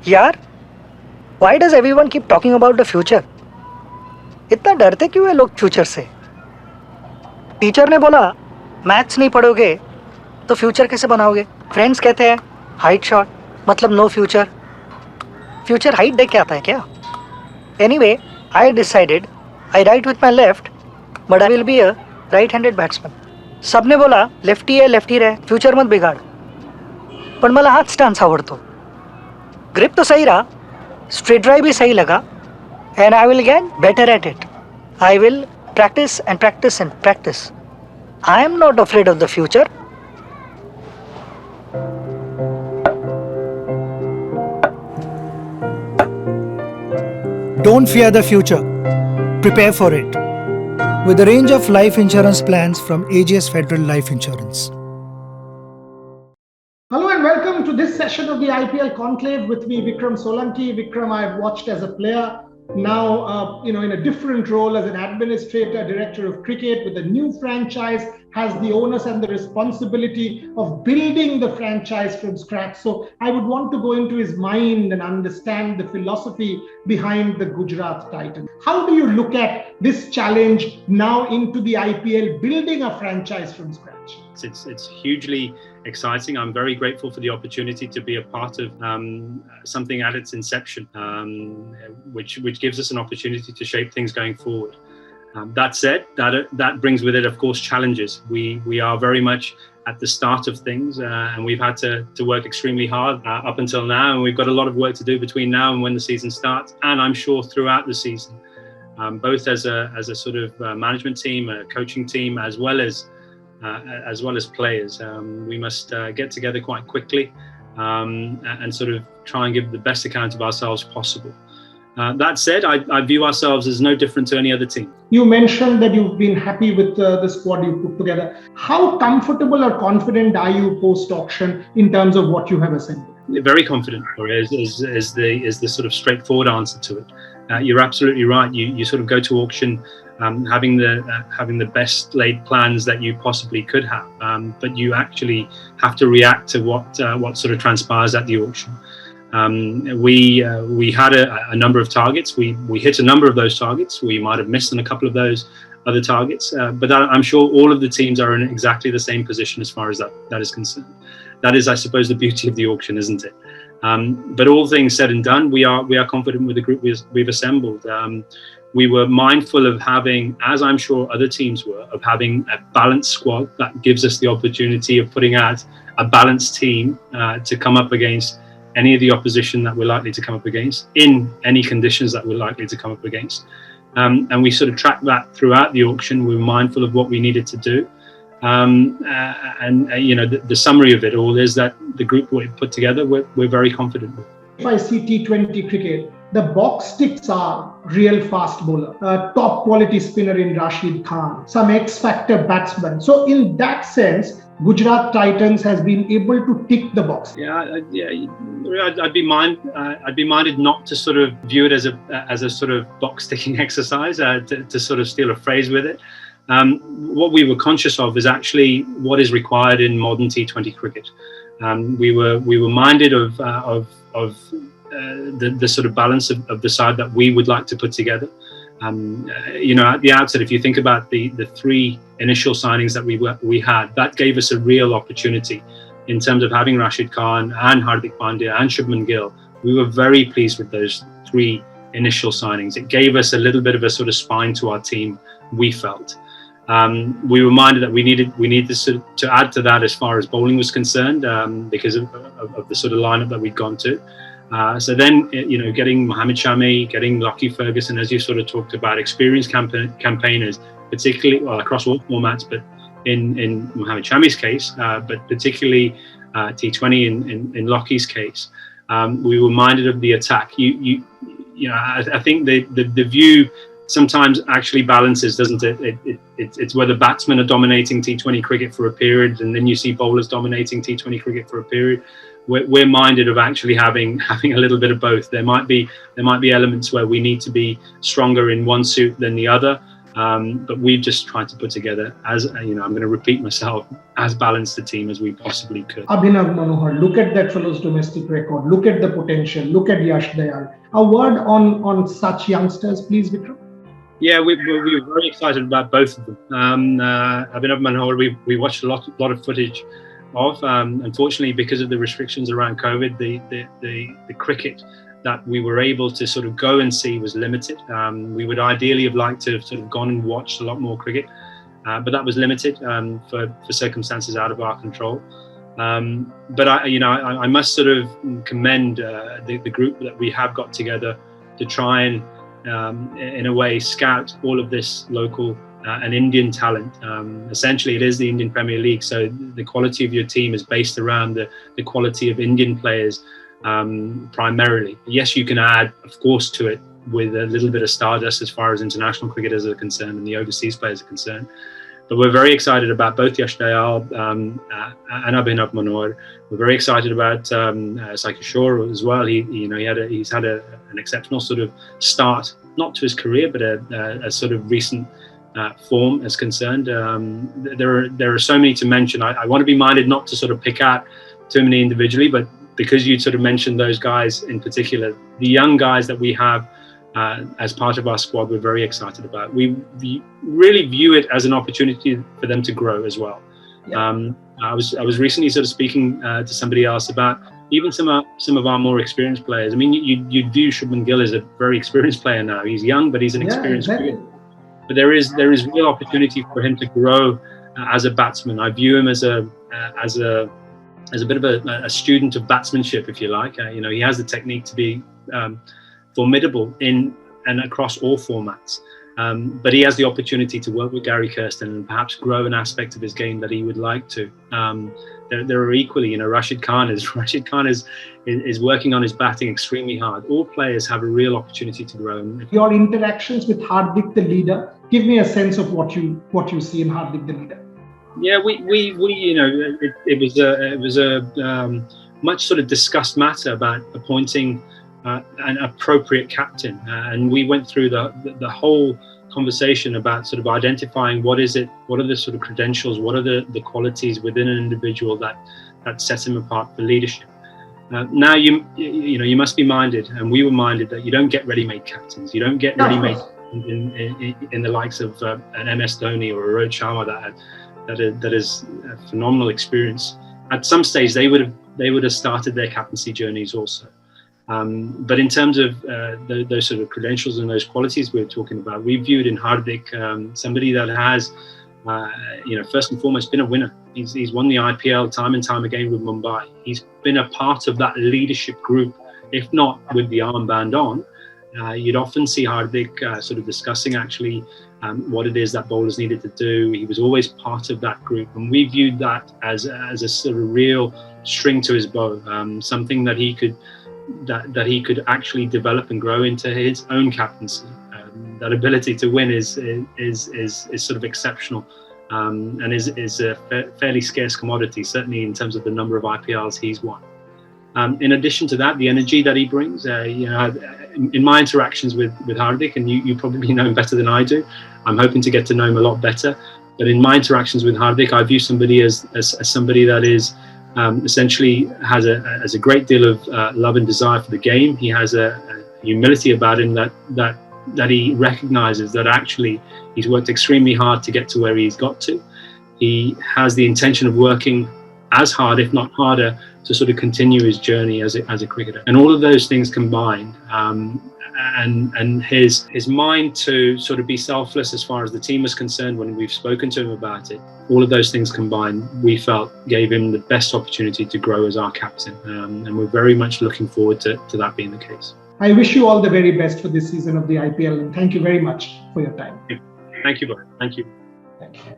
यार, why does everyone keep talking about the future? इतना डरते क्यों है लोग फ्यूचर से? टीचर ने बोला मैथ्स नहीं पढ़ोगे तो फ्यूचर कैसे बनाओगे? फ्रेंड्स कहते हैं हाइट शॉट मतलब नो फ्यूचर. फ्यूचर हाइट देख के आता है क्या? Anyway, I decided I right with my left but I will be a right handed batsman. सबने बोला लेफ्टी रहे, फ्यूचर मत बिगाड. पण मला हाच स्टान्स आवडतो. ग्रिप तो सही रहा, स्ट्रेट ड्राइव भी सही लगा, and I will get better at it. I will practice and practice and practice. I am not afraid of the future. Don't fear the future. Prepare for it. With a range of life insurance plans from AGS Federal Life Insurance. Hello and welcome to this session of the IPL Conclave with me, Vikram Solanki. Vikram, I've watched as a player, now in a different role as an administrator, director of cricket with a new franchise, has the onus and the responsibility of building the franchise from scratch. So I would want to go into his mind and understand the philosophy behind the Gujarat Titans. How do you look at this challenge now into the IPL, building a franchise from scratch? It's hugely exciting. I'm very grateful for the opportunity to be a part of something at its inception, which gives us an opportunity to shape things going forward. That said, that brings with it, of course, challenges. We are very much at the start of things, and we've had to work extremely hard up until now, and we've got a lot of work to do between now and when the season starts, and I'm sure throughout the season, both as a sort of management team, a coaching team, as well as players. We must get together quite quickly and sort of try and give the best account of ourselves possible. That said, I view ourselves as no different to any other team. You mentioned that you've been happy with the squad you put together. How comfortable or confident are you post-auction in terms of what you have assembled? Very confident, is the sort of straightforward answer to it. You're absolutely right. You sort of go to auction having the best laid plans that you possibly could have, but you actually have to react to what sort of transpires at the auction. We had a number of targets. We hit a number of those targets. We might have missed on a couple of those other targets, but I'm sure all of the teams are in exactly the same position as far as that is concerned. That is, I suppose, the beauty of the auction, isn't it? But all things said and done, we are confident with the group we've assembled. We were mindful of having, as I'm sure other teams were, of having a balanced squad that gives us the opportunity of putting out a balanced team to come up against any of the opposition that we're likely to come up against in any conditions that we're likely to come up against. And we sort of tracked that throughout the auction. We were mindful of what we needed to do. The summary of it all is that the group we put together, we're very confident with. If I see T20 cricket, the box ticks are real fast bowler, top quality spinner in Rashid Khan, some X-factor batsman. So in that sense, Gujarat Titans has been able to tick the box. I'd be minded not to sort of view it as a sort of box ticking exercise, to sort of steal a phrase with it. What we were conscious of is actually what is required in modern T20 cricket. We were minded of the sort of balance of the side that we would like to put together. At the outset, if you think about the three initial signings that we had, that gave us a real opportunity in terms of having Rashid Khan and Hardik Pandya and Shubman Gill. We were very pleased with those three initial signings. It gave us a little bit of a sort of spine to our team, we felt. We were minded that we needed to add to that as far as bowling was concerned, because of the sort of lineup that we'd gone to. So then, getting Mohammad Shami, getting Lockie Ferguson, as you sort of talked about, experienced campaigners, particularly across all formats, but in Mohammad Shami's case, but particularly T20 in Lockie's case, we were minded of the attack. I think the view sometimes actually balances, doesn't it? It's whether batsmen are dominating T20 cricket for a period, and then you see bowlers dominating T20 cricket for a period. We're minded of actually having a little bit of both. There might be elements where we need to be stronger in one suit than the other, But we've just tried to put together, as you know, I'm going to repeat myself, as balanced a team as we possibly could. Abhinav Manohar, look at that fellow's domestic record. Look at the potential. Look at Yash Dayal. A word on such youngsters, please, Vikram. Yeah, we were very excited about both of them. Abhinav Manohar, we watched a lot of footage of. Unfortunately, because of the restrictions around COVID, the cricket that we were able to sort of go and see was limited. We would ideally have liked to have sort of gone and watched a lot more cricket, but that was limited for circumstances out of our control. But I must sort of commend the group that we have got together to try and, in a way, scout all of this local and Indian talent. Essentially, it is the Indian Premier League, so the quality of your team is based around the quality of Indian players. Primarily. Yes, you can add, of course, to it with a little bit of stardust as far as international cricketers are concerned and the overseas players are concerned. But we're very excited about both Yash Dayal and Abhinav Manohar. We're very excited about Sai Kishore as well. He's had an exceptional sort of start, not to his career, but a sort of recent form as concerned. There are so many to mention. I want to be minded not to sort of pick out too many individually, but because you sort of mentioned those guys in particular, the young guys that we have as part of our squad, we're very excited about. We really view it as an opportunity for them to grow as well. Yeah. I was recently sort of speaking to somebody else about even some of our more experienced players. I mean, you view Shubman Gill as a very experienced player now. He's young, but he's an experienced player. But there is real opportunity for him to grow as a batsman. I view him as a bit of a student of batsmanship, if you like. He has the technique to be formidable in and across all formats. But he has the opportunity to work with Gary Kirsten and perhaps grow an aspect of his game that he would like to. There are equally, Rashid Khan is working on his batting extremely hard. All players have a real opportunity to grow. Your interactions with Hardik, the leader, give me a sense of what you see in Hardik, the leader. Yeah, it was a much sort of discussed matter about appointing an appropriate captain, and we went through the whole conversation about sort of identifying what are the sort of credentials, what are the qualities within an individual that sets him apart for leadership. Now you must be minded, and we were minded, that you don't get ready-made captains. You don't get ready-made in the likes of an MS Dhoni or a Rohit Sharma that is a phenomenal experience. At some stage, they would have started their captaincy journeys also. But in terms of those sort of credentials and those qualities we're talking about, we viewed in Hardik somebody that has, first and foremost, been a winner. He's won the IPL time and time again with Mumbai. He's been a part of that leadership group, if not with the armband on. You'd often see Hardik sort of discussing actually what it is that bowlers needed to do. He was always part of that group, and we viewed that as a sort of real string to his bow, something that he could actually develop and grow into his own captaincy. That ability to win is sort of exceptional, and is a fairly scarce commodity, certainly in terms of the number of IPLs he's won. In addition to that, the energy that he brings, in my interactions with Hardik, and you probably know him better than I do, I'm hoping to get to know him a lot better. But in my interactions with Hardik, I view somebody as somebody that is essentially has a great deal of love and desire for the game. He has a humility about him that he recognizes that actually he's worked extremely hard to get to where he's got to. He has the intention of working as hard, if not harder, to sort of continue his journey as a cricketer. And all of those things combined, and his mind to sort of be selfless as far as the team was concerned when we've spoken to him about it, all of those things combined, we felt gave him the best opportunity to grow as our captain. And we're very much looking forward to that being the case. I wish you all the very best for this season of the IPL, and thank you very much for your time. Thank you, Boria. Thank you. Thank you.